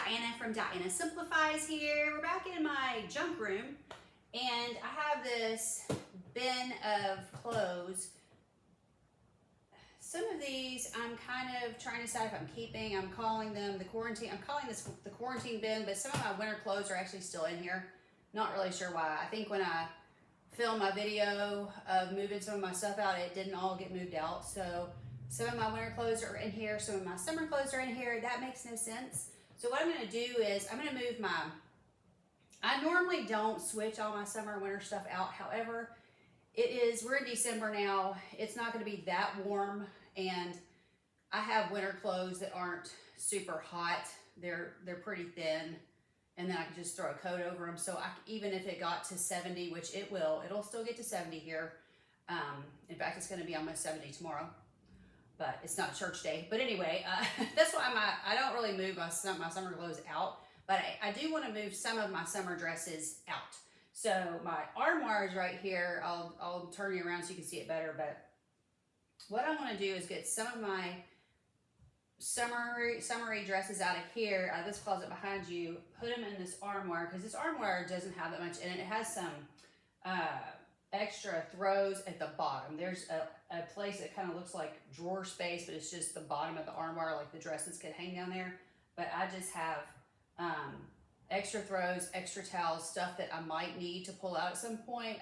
Diana from Diana Simplifies here. We're back in my junk room, and I have this bin of clothes. Some of these I'm kind of trying to decide if I'm keeping. I'm calling them the quarantine. I'm calling this the quarantine bin, but some of my winter clothes are actually still in here. Not really sure why. I think when I filmed my video of moving some of my stuff out, it didn't all get moved out. So some of my winter clothes are in here, some of my summer clothes are in here. That makes no sense. So what I'm gonna do is I'm gonna move I normally don't switch all my summer and winter stuff out. However, we're in December now. It's not gonna be that warm, and I have winter clothes that aren't super hot. They're pretty thin, and then I can just throw a coat over them. So even if it got to 70, which it'll still get to 70 here. In fact, it's gonna be almost 70 tomorrow. But it's not church day. But anyway, that's why I don't really move my summer clothes out, but I do want to move some of my summer dresses out. So my armoire is right here. I'll turn you around so you can see it better. But what I want to do is get some of my summery dresses out of here, out of this closet behind you, put them in this armoire, because this armoire doesn't have that much in it. It has some extra throws at the bottom. There's a place that kind of looks like drawer space, but it's just the bottom of the armoire, like the dresses could hang down there. But I just have extra throws, extra towels, stuff that I might need to pull out at some point.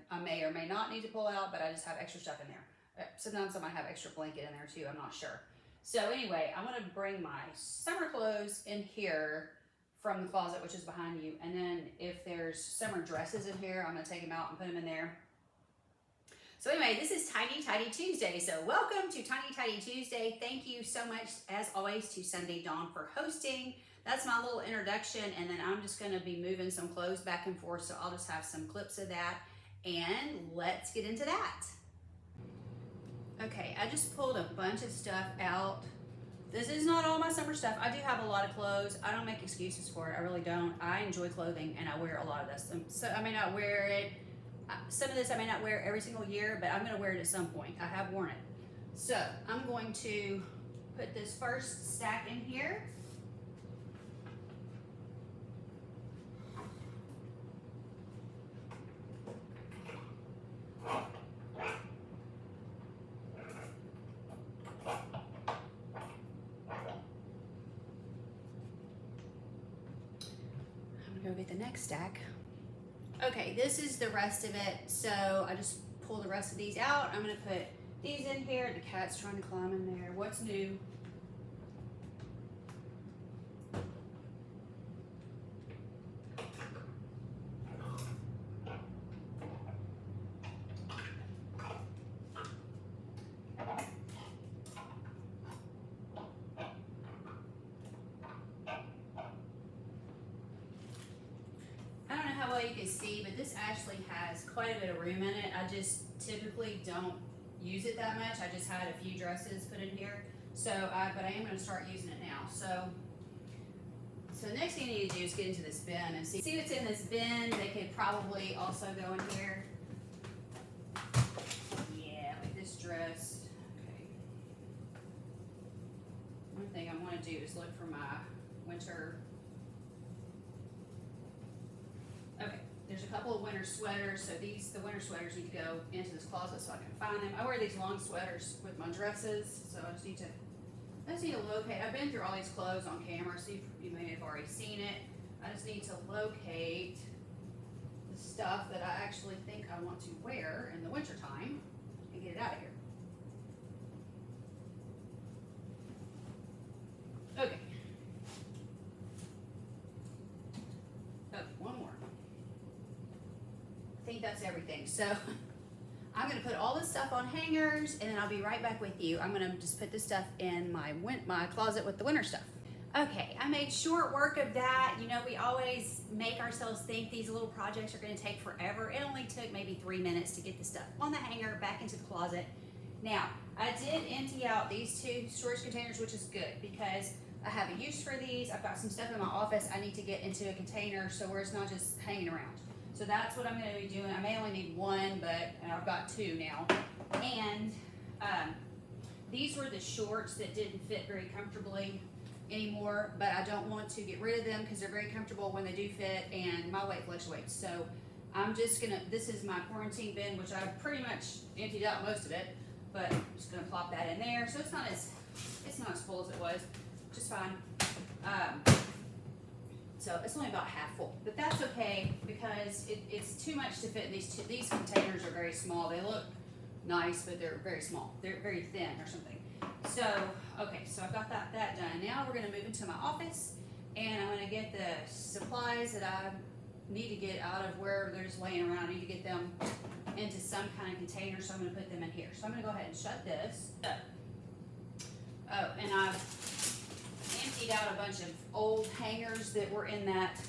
I may or may not need to pull out, but I just have extra stuff in there. Sometimes I might have extra blanket in there too, I'm not sure. So anyway, I'm gonna bring my summer clothes in here from the closet, which is behind you. And then if there's summer dresses in here, I'm gonna take them out and put them in there. So anyway, this is Tiny Tidy Tuesday. So welcome to Tiny Tidy Tuesday. Thank you so much, as always, to Sunday Dawn for hosting. That's my little introduction, and then I'm just gonna be moving some clothes back and forth, so I'll just have some clips of that, and let's get into that. Okay, I just pulled a bunch of stuff out. This is not all my summer stuff. I do have a lot of clothes. I don't make excuses for it. I really don't. I enjoy clothing, and I wear a lot of this. So I may not wear it. Some of this I may not wear every single year, but I'm going to wear it at some point. I have worn it. So I'm going to put this first stack in here. Go get the next stack. Okay, this is the rest of it. So I just pull the rest of these out. I'm gonna put these in here. The cat's trying to climb in there. What's new? You can see, but this actually has quite a bit of room in it. I just typically don't use it that much. I just had a few dresses put in here, so but I am going to start using it now. So next thing you need to do is get into this bin and see what's in this bin. They could probably also go in here. Yeah, like this dress. Okay. One thing I want to do is look for my winter. Okay, there's a couple of winter sweaters, so the winter sweaters need to go into this closet so I can find them. I wear these long sweaters with my dresses, so I just need to locate. I've been through all these clothes on camera, so you may have already seen it. I just need to locate the stuff that I actually think I want to wear in the winter time and get it out of here. Okay. Oh, one more. I think that's everything. So I'm going to put all this stuff on hangers, and then I'll be right back with you. I'm going to just put this stuff in my closet with the winter stuff. Okay, I made short work of that. You know, we always make ourselves think these little projects are going to take forever. It only took maybe 3 minutes to get the stuff on the hanger, back into the closet. Now, I did empty out these 2 storage containers, which is good because I have a use for these. I've got some stuff in my office I need to get into a container so where it's not just hanging around. So that's what I'm going to be doing. I may only need 1, but I've got 2 now. And these were the shorts that didn't fit very comfortably. anymore, but I don't want to get rid of them because they're very comfortable when they do fit, and my weight fluctuates. So I'm just gonna, this is my quarantine bin, which I've pretty much emptied out most of it, but I'm just gonna plop that in there. So it's not as full as it was, which is fine. So it's only about half full, but that's okay because it's too much to fit in these these containers are very small. They look nice, but they're very small. They're very thin or something. So, okay, so I've got that done. Now we're gonna move into my office, and I'm gonna get the supplies that I need to get out of where they're just laying around. I need to get them into some kind of container, so I'm gonna put them in here. So I'm gonna go ahead and shut this up. Oh, and I've emptied out a bunch of old hangers that were in that,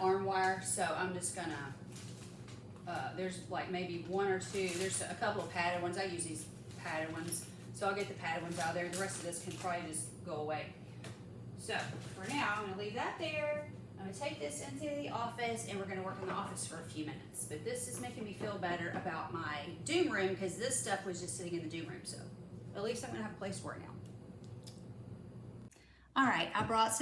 armoire, so I'm just gonna, there's like maybe one or two, there's a couple of padded ones. I use these padded ones, so I'll get the padded ones out of there. The rest of this can probably just go away. So for now, I'm gonna leave that there. I'm gonna take this into the office, and we're gonna work in the office for a few minutes. But this is making me feel better about my doom room, because this stuff was just sitting in the doom room, so at least I'm gonna have a place for it now. All right, I bought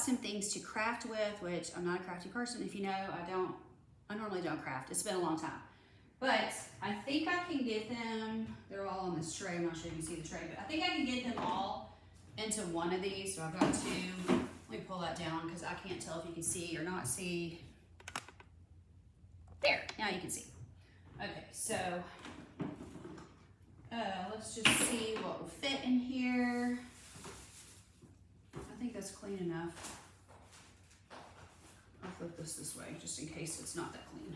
some things to craft with, which I'm not a crafty person. If you know, I normally don't craft. It's been a long time. But I think I can get them, they're all on this tray. I'm not sure if you can see the tray, but I think I can get them all into one of these. So I've got two. Let me pull that down because I can't tell if you can see or not see. There, now you can see. Okay, so let's just see what will fit in here. I think that's clean enough. I'll flip this way just in case it's not that clean.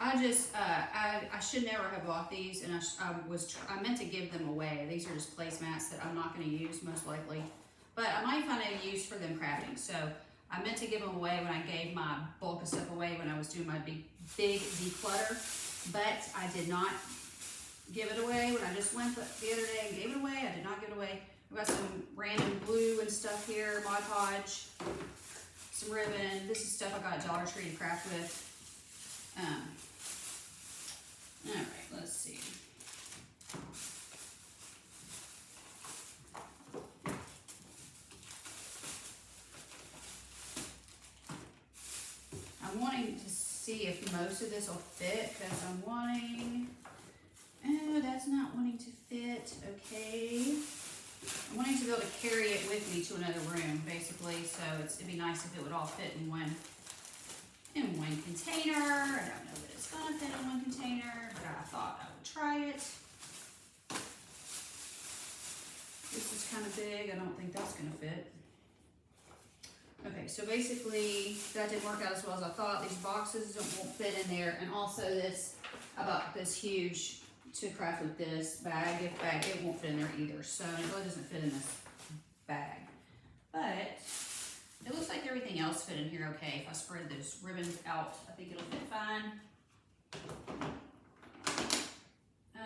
I should never have bought these, and I meant to give them away. These are just placemats that I'm not going to use most likely, but I might find a use for them crafting. So I meant to give them away when I gave my bulk of stuff away when I was doing my big declutter, but I did not give it away when I just went the other day and gave it away. I did not give it away. I've got some random glue and stuff here, Mod Podge, some ribbon. This is stuff I got at Dollar Tree to craft with. All right, let's see. I'm wanting to see if most of this will fit, because I'm wanting, that's not wanting to fit, okay. I'm wanting to be able to carry it with me to another room, basically, so it'd be nice if it would all fit in one container. I don't know that it's gonna fit in one container, but I thought I would try it. This is kind of big. I don't think that's gonna fit. Okay, so basically that didn't work out as well as I thought. These boxes won't fit in there, and also I bought this huge to craft with this bag, gift bag. It won't fit in there either, so it really doesn't fit in this bag. But it looks like everything else fit in here okay. If I spread those ribbons out, I think it'll fit fine. I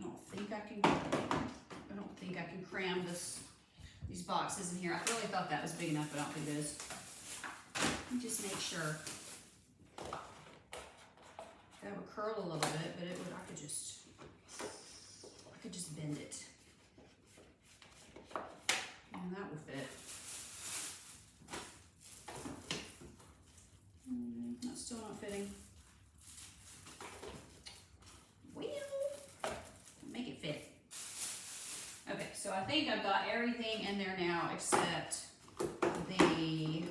don't think I can cram these boxes in here. I really thought that was big enough, but I don't think it is. Let me just make sure. That would curl a little bit, but I could just bend it. And that will fit. That's still not fitting. Well, make it fit. Okay, so I think I've got everything in there now except the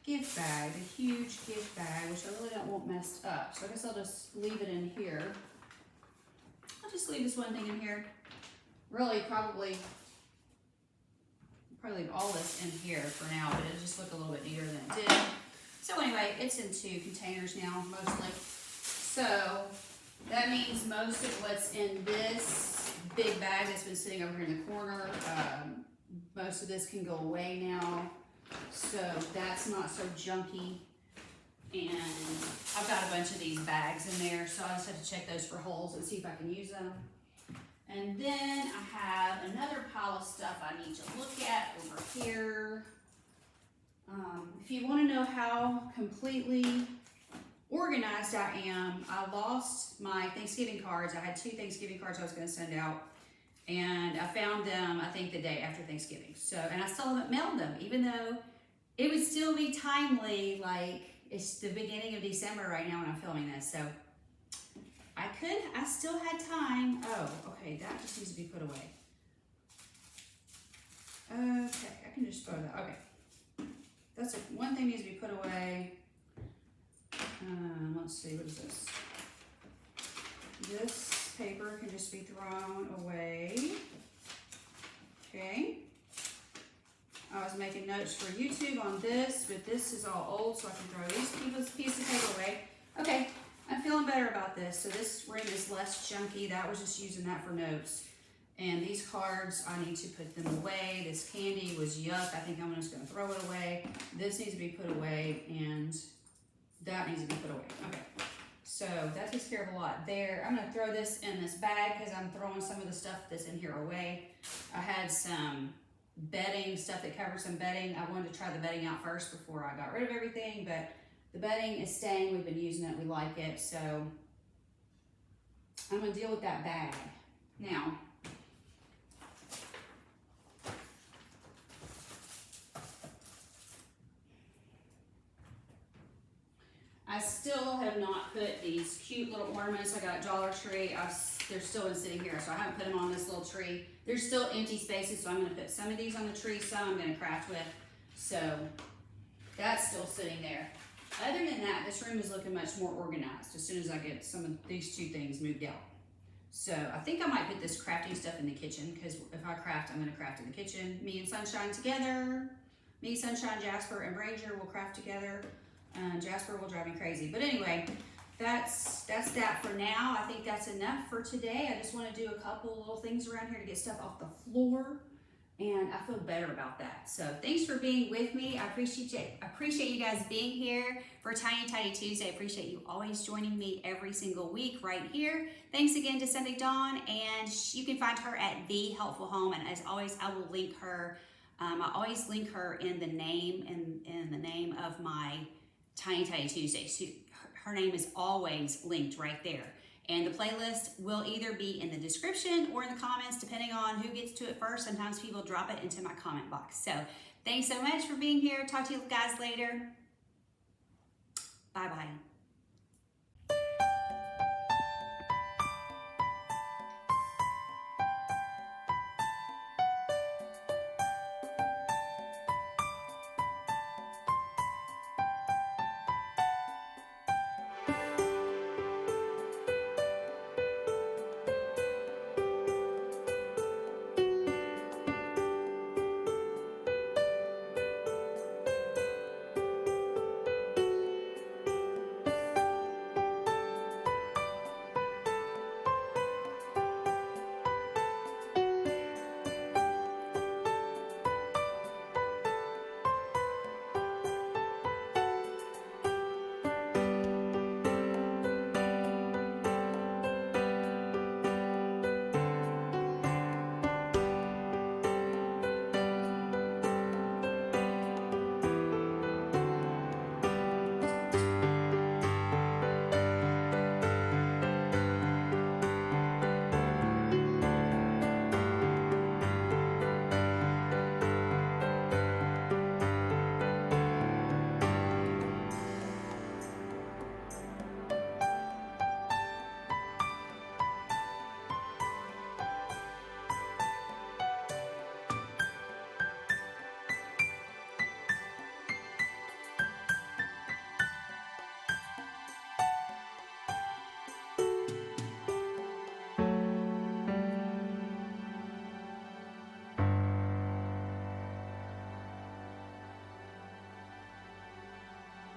gift bag, the huge gift bag, which I really don't want messed up. So I guess I'll just leave it in here. I'll just leave this one thing in here. Really, probably leave all this in here for now, but it'll just look a little bit neater than it did. So anyway, it's in 2 containers now, mostly. So that means most of what's in this big bag that's been sitting over here in the corner, most of this can go away now. So that's not so junky. And I've got a bunch of these bags in there, so I just have to check those for holes and see if I can use them. And then I have another pile of stuff I need to look at over here. If you want to know how completely organized I am, I lost my Thanksgiving cards. I had 2 Thanksgiving cards I was going to send out, And I found them, I think, the day after Thanksgiving. So, and I still haven't mailed them, even though it would still be timely. Like, it's the beginning of December right now when I'm filming this. So I still had time. Oh, okay, that just needs to be put away. Okay, I can just throw that. Okay, that's one thing needs to be put away. Let's see, what is this? This paper can just be thrown away. Okay. I was making notes for YouTube on this, but this is all old, so I can throw these piece of paper away. Okay, I'm feeling better about this. So this ring is less chunky. That was just using that for notes. And these cards, I need to put them away. This candy was yuck. I think I'm just gonna throw it away. This needs to be put away, and that needs to be put away. Okay, so that takes care of a lot there. I'm gonna throw this in this bag because I'm throwing some of the stuff that's in here away. I had some bedding, stuff that covered some bedding. I wanted to try the bedding out first before I got rid of everything, but the bedding is staying. We've been using it, we like it, so I'm gonna deal with that bag. Now, I still have not put these cute little ornaments I got at Dollar Tree. They're still been sitting here, so I haven't put them on this little tree. There's still empty spaces, so I'm going to put some of these on the tree, some I'm going to craft with. So that's still sitting there. Other than that, this room is looking much more organized as soon as I get some of these two things moved out. So I think I might put this crafting stuff in the kitchen, because if I craft, I'm going to craft in the kitchen. Me and Sunshine together. Me, Sunshine, Jasper, and Brazier will craft together. Jasper will drive me crazy. But anyway, that's that for now. I think that's enough for today. I just want to do a couple little things around here to get stuff off the floor, and I feel better about that. So thanks for being with me. I appreciate you guys being here for Tiny Tidy Tuesday. I appreciate you always joining me every single week right here. Thanks again to Sunday Dawn, and you can find her at TheHelpfulHome, and as always, I will link her. I always link her in the name of my Tiny Tidy Tuesday. So her name is always linked right there. And the playlist will either be in the description or in the comments, depending on who gets to it first. Sometimes people drop it into my comment box. So thanks so much for being here. Talk to you guys later. Bye-bye.